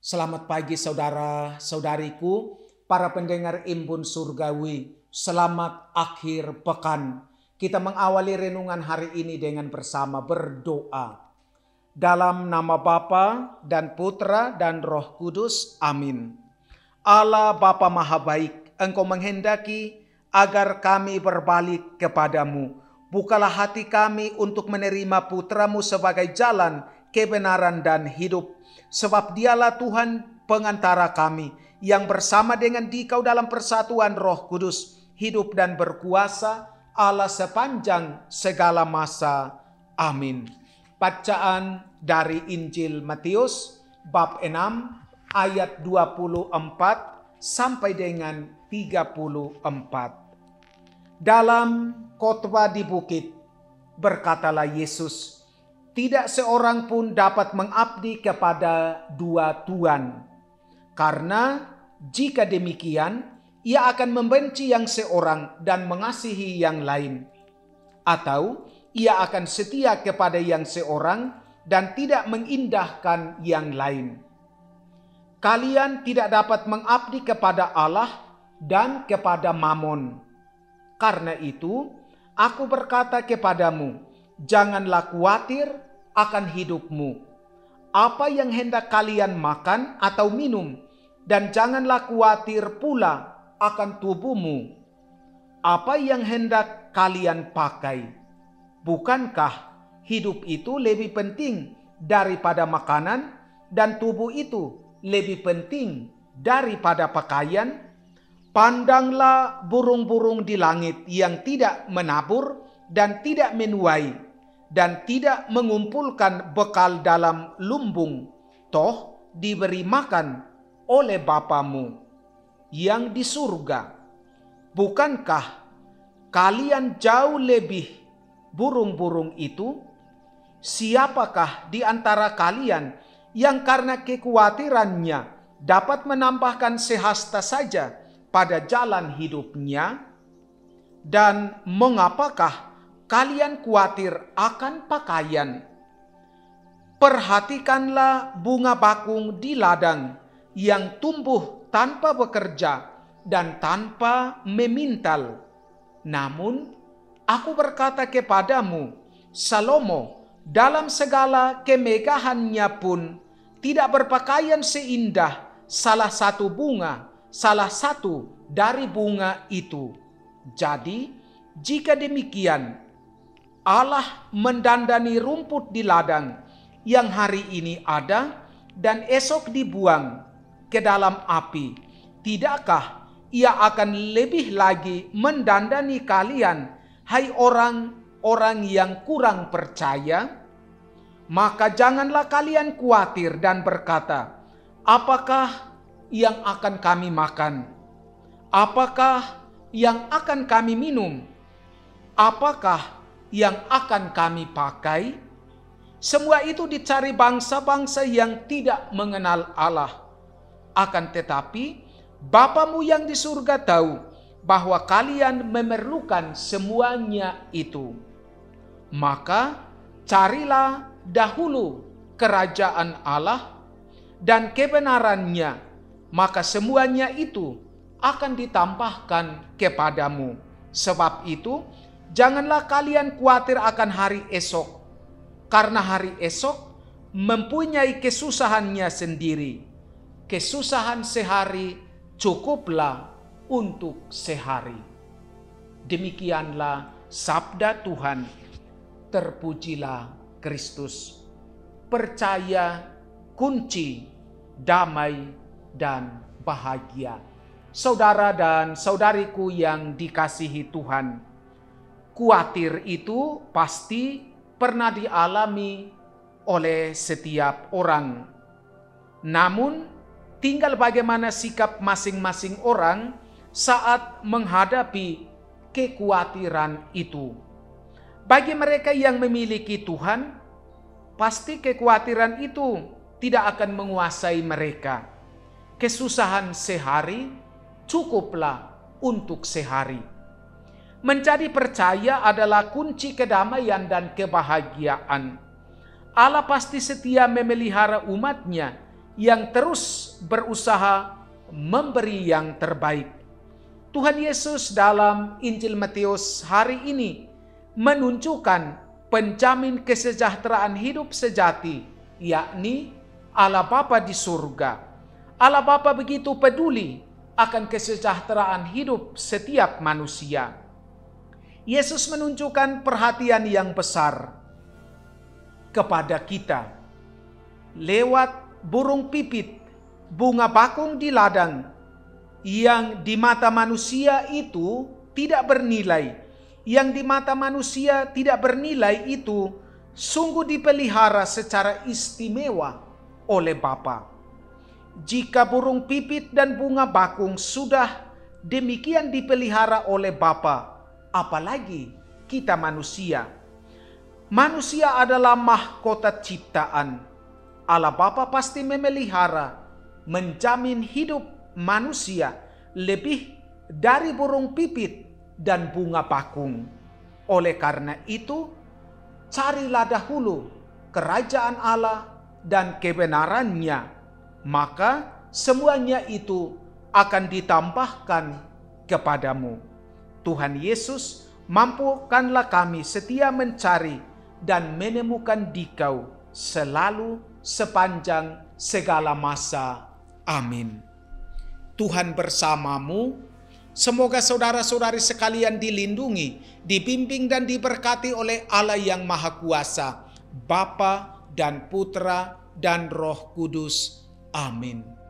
Selamat pagi saudara-saudariku, para pendengar Imbun Surgawi. Selamat akhir pekan. Kita mengawali renungan hari ini dengan bersama berdoa. Dalam nama Bapa dan Putra dan Roh Kudus. Amin. Allah Bapa Maha Baik, Engkau menghendaki agar kami berbalik kepadamu. Bukalah hati kami untuk menerima Putramu sebagai jalan, kebenaran dan hidup. Sebab dialah Tuhan pengantara kami yang bersama dengan Dikau dalam persatuan Roh Kudus hidup dan berkuasa Allah sepanjang segala masa. Amin. Bacaan dari Injil Matius bab 6 ayat 24 sampai dengan 34. Dalam khotbah di bukit berkatalah Yesus, tidak seorang pun dapat mengabdi kepada dua tuan. Karena jika demikian, ia akan membenci yang seorang dan mengasihi yang lain. Atau ia akan setia kepada yang seorang dan tidak mengindahkan yang lain. Kalian tidak dapat mengabdi kepada Allah dan kepada Mamon. Karena itu, aku berkata kepadamu, janganlah khawatir akan hidupmu, apa yang hendak kalian makan atau minum, dan janganlah khawatir pula akan tubuhmu, apa yang hendak kalian pakai. Bukankah hidup itu lebih penting daripada makanan, dan tubuh itu lebih penting daripada pakaian? Pandanglah burung-burung di langit yang tidak menabur dan tidak menuai, dan tidak mengumpulkan bekal dalam lumbung, toh diberi makan oleh Bapamu yang di surga. Bukankah kalian jauh lebih burung-burung itu? Siapakah di antara kalian yang karena kekhawatirannya dapat menambahkan sehasta saja pada jalan hidupnya? Dan mengapakah kalian khawatir akan pakaian? Perhatikanlah bunga bakung di ladang yang tumbuh tanpa bekerja dan tanpa memintal. Namun aku berkata kepadamu, Salomo dalam segala kemegahannya pun tidak berpakaian seindah salah satu dari bunga itu. Jadi jika demikian, Allah mendandani rumput di ladang yang hari ini ada dan esok dibuang ke dalam api. Tidakkah Ia akan lebih lagi mendandani kalian, hai orang-orang yang kurang percaya? Maka janganlah kalian khawatir dan berkata, apakah yang akan kami makan? Apakah yang akan kami minum? Apakah yang akan kami pakai? Semua itu dicari bangsa-bangsa yang tidak mengenal Allah. Akan tetapi Bapamu yang di surga tahu bahwa kalian memerlukan semuanya itu. Maka carilah dahulu kerajaan Allah dan kebenarannya, maka semuanya itu akan ditambahkan kepadamu. Sebab itu, janganlah kalian khawatir akan hari esok, karena hari esok mempunyai kesusahannya sendiri. Kesusahan sehari cukuplah untuk sehari. Demikianlah sabda Tuhan. Terpujilah Kristus. Percaya kunci damai dan bahagia. Saudara dan saudariku yang dikasihi Tuhan, khawatir itu pasti pernah dialami oleh setiap orang. Namun, tinggal bagaimana sikap masing-masing orang saat menghadapi kekhawatiran itu. Bagi mereka yang memiliki Tuhan, pasti kekhawatiran itu tidak akan menguasai mereka. Kesusahan sehari cukuplah untuk sehari. Menjadi percaya adalah kunci kedamaian dan kebahagiaan. Allah pasti setia memelihara umatnya yang terus berusaha memberi yang terbaik. Tuhan Yesus dalam Injil Matius hari ini menunjukkan penjamin kesejahteraan hidup sejati, yakni Allah Bapa di surga. Allah Bapa begitu peduli akan kesejahteraan hidup setiap manusia. Yesus menunjukkan perhatian yang besar kepada kita lewat burung pipit, bunga bakung di ladang, yang di mata manusia itu tidak bernilai. Yang di mata manusia tidak bernilai itu sungguh dipelihara secara istimewa oleh Bapa. Jika burung pipit dan bunga bakung sudah demikian dipelihara oleh Bapa, apalagi kita manusia. Manusia adalah mahkota ciptaan. Allah Bapa pasti memelihara, menjamin hidup manusia lebih dari burung pipit dan bunga bakung. Oleh karena itu, carilah dahulu kerajaan Allah dan kebenarannya, maka semuanya itu akan ditambahkan kepadamu. Tuhan Yesus, mampukanlah kami setia mencari dan menemukan Dikau selalu sepanjang segala masa. Amin. Tuhan bersamamu. Semoga saudara-saudari sekalian dilindungi, dibimbing dan diberkati oleh Allah yang Maha Kuasa, Bapa dan Putra dan Roh Kudus. Amin.